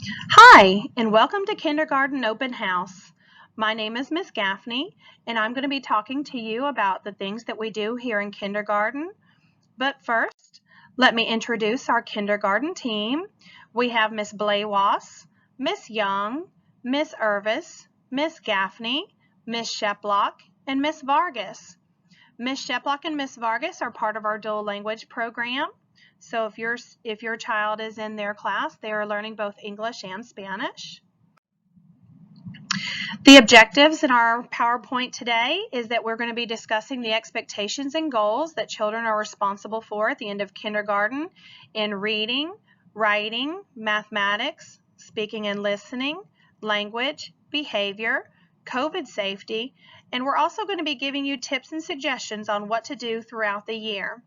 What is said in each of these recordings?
Hi, and welcome to Kindergarten Open House. My name is Miss Gaffney, and I'm going to be talking to you about the things that we do here in kindergarten. But first, let me introduce our kindergarten team. We have Miss Blaywas, Miss Young, Miss Irvis, Miss Gaffney, Miss Sheplock, and Miss Vargas. Miss Sheplock and Miss Vargas are part of our dual language program. So if your child is in their class, they are learning both English and Spanish. The objectives in our PowerPoint today is that we're going to be discussing the expectations and goals that children are responsible for at the end of kindergarten in reading, writing, mathematics, speaking and listening, language, behavior, COVID safety, and we're also going to be giving you tips and suggestions on what to do throughout the year.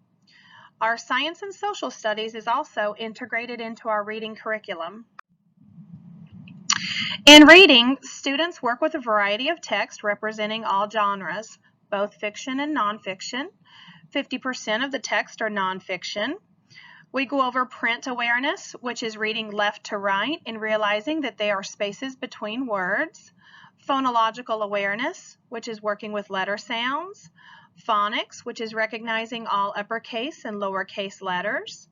Our science and social studies is also integrated into our reading curriculum. In reading, students work with a variety of text representing all genres, both fiction and nonfiction. 50% of the text are nonfiction. We go over print awareness, which is reading left to right and realizing that they are spaces between words. Phonological awareness, which is working with letter sounds. Phonics, which is recognizing all uppercase and lowercase letters.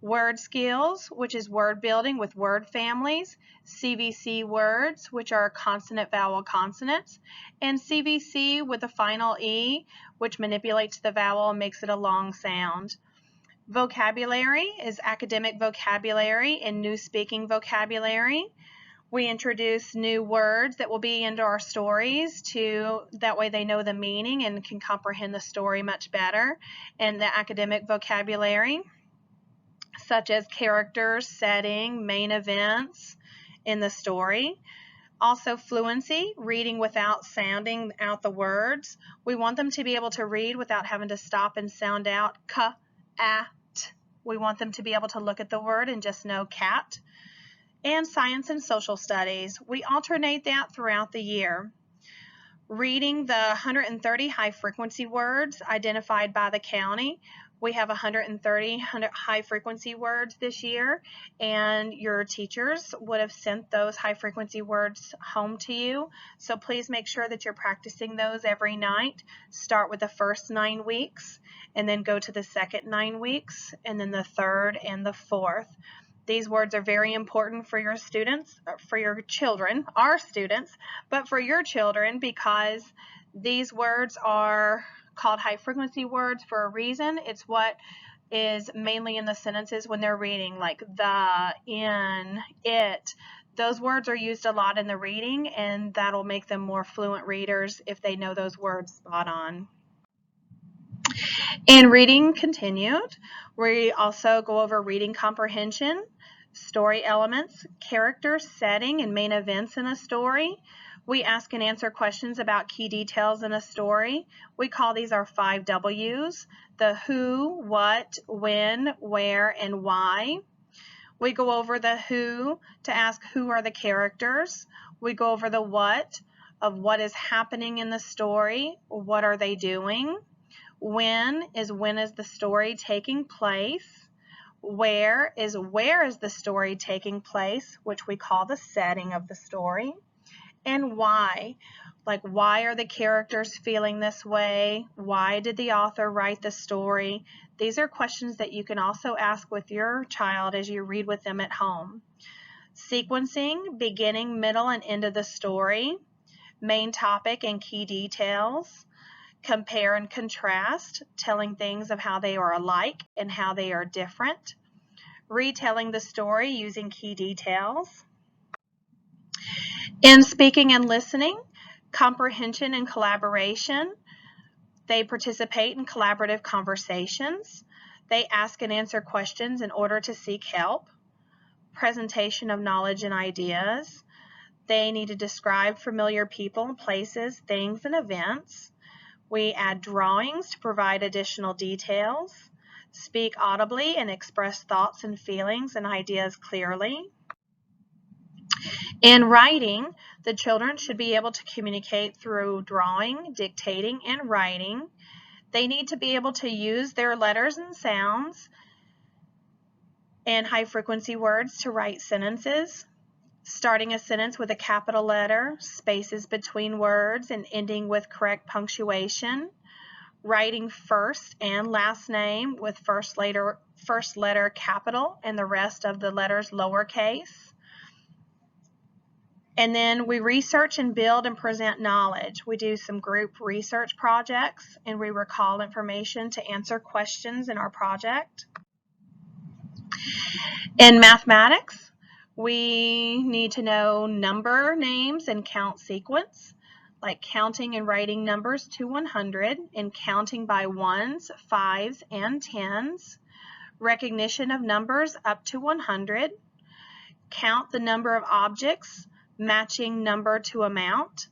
Word skills, which is word building with word families. CVC words, which are consonant, vowel, consonants. And CVC with the final E, which manipulates the vowel and makes it a long sound. Vocabulary is academic vocabulary and new speaking vocabulary. We introduce new words that will be into our stories that way they know the meaning and can comprehend the story much better. And the academic vocabulary, such as characters, setting, main events in the story. Also fluency, reading without sounding out the words. We want them to be able to read without having to stop and sound out k, at. We want them to be able to look at the word and just know cat. And science and social studies. We alternate that throughout the year. Reading the 130 high frequency words identified by the county. We have 130 high frequency words this year, and your teachers would have sent those high frequency words home to you. So please make sure that you're practicing those every night. Start with the first 9 weeks, and then go to the second 9 weeks, and then the third and the fourth. These words are very important for your students, for your children, our students, but for your children because these words are called high frequency words for a reason. It's what is mainly in the sentences when they're reading, like the, in, it. Those words are used a lot in the reading, and that'll make them more fluent readers if they know those words spot on. In reading continued, we also go over reading comprehension, story elements, character, setting, and main events in a story. We ask and answer questions about key details in a story. We call these our 5 W's, the who, what, when, where, and why. We go over the who to ask who are the characters. We go over the what of what is happening in the story, what are they doing. When is the story taking place. Where is the story taking place, which we call the setting of the story. And why, like why are the characters feeling this way? Why did the author write the story? These are questions that you can also ask with your child as you read with them at home. Sequencing, beginning, middle, and end of the story. Main topic and key details. Compare and contrast, telling things of how they are alike and how they are different. Retelling the story using key details. In speaking and listening, comprehension and collaboration. They participate in collaborative conversations. They ask and answer questions in order to seek help. Presentation of knowledge and ideas. They need to describe familiar people, places, things, and events. We add drawings to provide additional details. Speak audibly and express thoughts and feelings and ideas clearly. In writing, the children should be able to communicate through drawing, dictating, and writing. They need to be able to use their letters and sounds and high frequency words to write sentences. starting a sentence with a capital letter, spaces between words, and ending with correct punctuation, writing first and last name with first letter capital and the rest of the letters lowercase. And then we research and build and present knowledge. We do some group research projects, and we recall information to answer questions in our project. In mathematics, we need to know number names and count sequence, like counting and writing numbers to 100 and counting by ones, fives, and tens, recognition of numbers up to 100, count the number of objects, matching number to amount.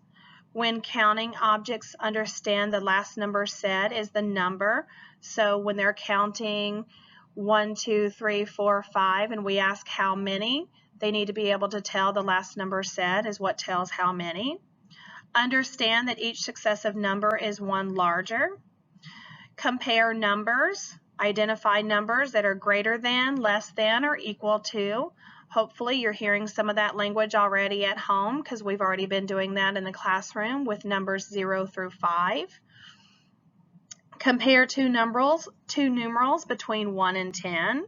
When counting, objects understand the last number said is the number. So when they're counting 1, 2, 3, 4, 5, and we ask how many, they need to be able to tell the last number said is what tells how many. Understand that each successive number is one larger. Compare numbers. Identify numbers that are greater than, less than, or equal to. Hopefully you're hearing some of that language already at home because we've already been doing that in the classroom with numbers 0 through 5. Compare two numerals between 1 and 10.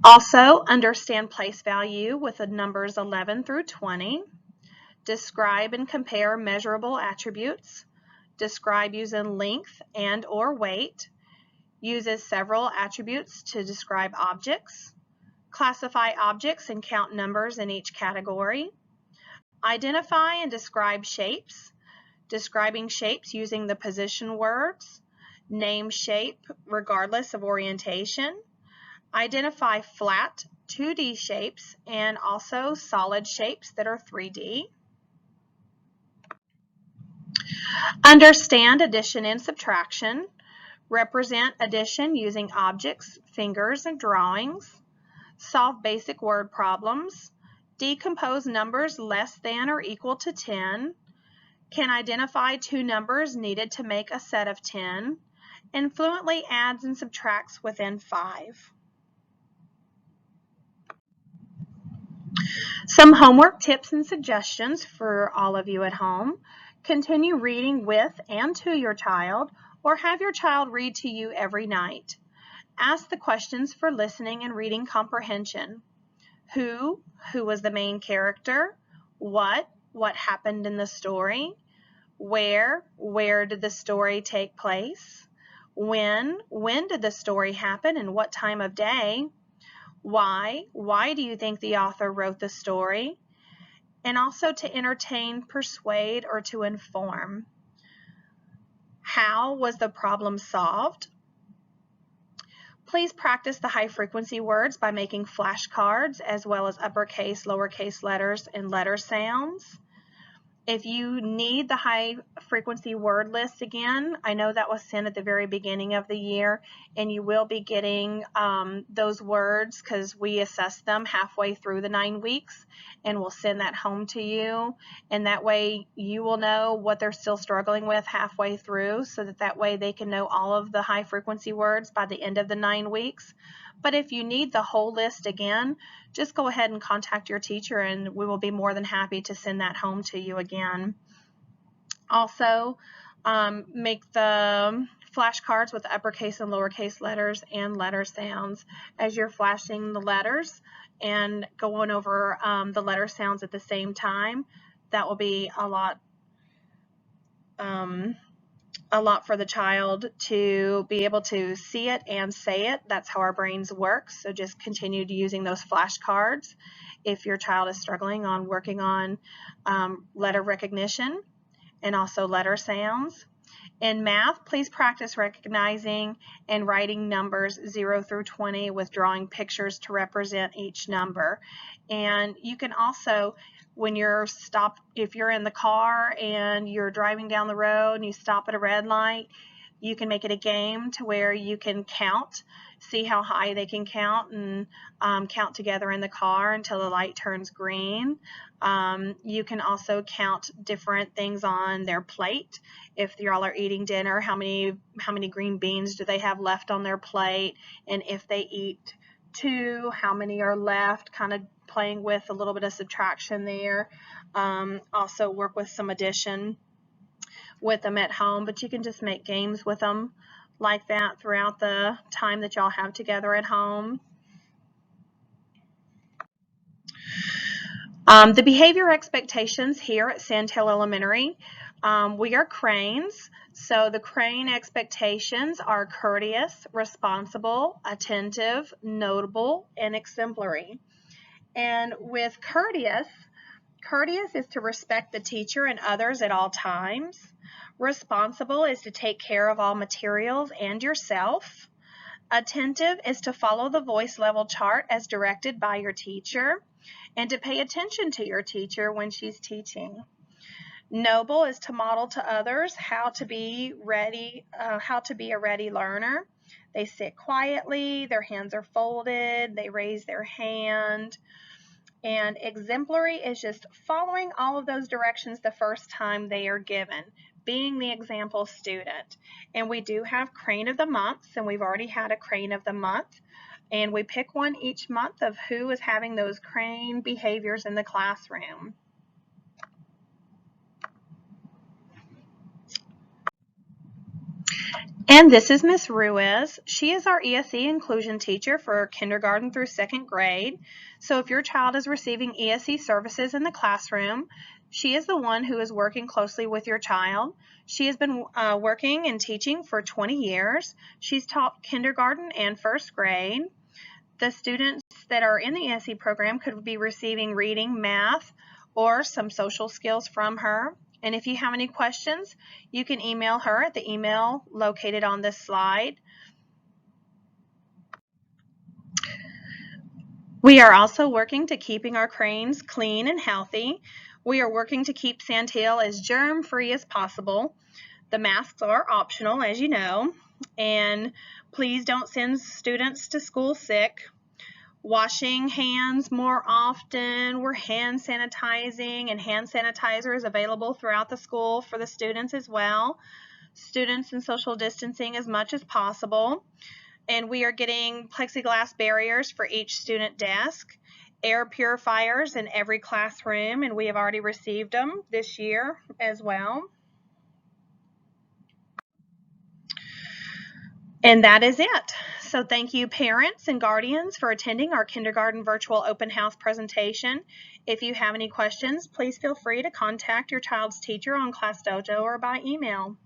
Also, understand place value with the numbers 11 through 20. Describe and compare measurable attributes. Describe using length and or weight. Uses several attributes to describe objects. Classify objects and count numbers in each category. Identify and describe shapes. Describing shapes using the position words. Name shape regardless of orientation. Identify flat 2D shapes and also solid shapes that are 3D. Understand addition and subtraction. Represent addition using objects, fingers, and drawings. Solve basic word problems. Decompose numbers less than or equal to 10. Can identify two numbers needed to make a set of 10. And fluently adds and subtracts within 5. Some homework tips and suggestions for all of you at home. Continue reading with and to your child, or have your child read to you every night. Ask the questions for listening and reading comprehension. Who was the main character? What happened in the story? Where did the story take place? When did the story happen and what time of day? Why do you think the author wrote the story? And also to entertain, persuade, or to inform. How was the problem solved? Please practice the high frequency words by making flashcards as well as uppercase, lowercase letters, and letter sounds. If you need the high frequency word list again, I know that was sent at the very beginning of the year, and you will be getting those words because we assess them halfway through the 9 weeks, and we'll send that home to you, and that way you will know what they're still struggling with halfway through, so that way they can know all of the high frequency words by the end of the 9 weeks. But if you need the whole list again, just go ahead and contact your teacher and we will be more than happy to send that home to you again. Also, make the flashcards with uppercase and lowercase letters and letter sounds as you're flashing the letters and going over the letter sounds at the same time. That will be a lot for the child to be able to see it and say it. That's how our brains work. So just continue using those flashcards if your child is struggling on working on letter recognition and also letter sounds. In math, please practice recognizing and writing numbers 0 through 20 with drawing pictures to represent each number. And you can also, when you're stopped, if you're in the car and you're driving down the road and you stop at a red light, you can make it a game to where you can count, see how high they can count, and count together in the car until the light turns green. You can also count different things on their plate. If y'all are eating dinner, how many green beans do they have left on their plate? And if they eat 2, how many are left, kind of playing with a little bit of subtraction there. Also work with some addition with them at home, but you can just make games with them like that throughout the time that y'all have together at home. The behavior expectations here at Sandhill Elementary, we are Cranes, so the Crane expectations are courteous, responsible, attentive, notable, and exemplary. And with courteous is to respect the teacher and others at all times. Responsible is to take care of all materials and yourself. Attentive is to follow the voice level chart as directed by your teacher and to pay attention to your teacher when she's teaching. Noble is to model to others how to be a ready learner. They sit quietly, their hands are folded, they raise their hand. And exemplary is just following all of those directions the first time they are given, being the example student. And we do have Crane of the Month, and we've already had a Crane of the Month. And we pick one each month of who is having those Crane behaviors in the classroom. And this is Miss Ruiz. She is our ESE inclusion teacher for kindergarten through 2nd grade. So if your child is receiving ESE services in the classroom, she is the one who is working closely with your child. She has been working and teaching for 20 years. She's taught kindergarten and 1st grade. The students that are in the ESE program could be receiving reading, math, or some social skills from her. And if you have any questions, you can email her at the email located on this slide. We are also working to keeping our Cranes clean and healthy. We are working to keep Sandhill as germ-free as possible. The masks are optional, as you know, and please don't send students to school sick. Washing hands more often. We're hand sanitizing, and hand sanitizer is available throughout the school for the students as well. Students and social distancing as much as possible. And we are getting plexiglass barriers for each student desk, air purifiers in every classroom, and we have already received them this year as well. And that is it. So thank you parents and guardians for attending our kindergarten virtual open house presentation. If you have any questions, please feel free to contact your child's teacher on Class Dojo or by email.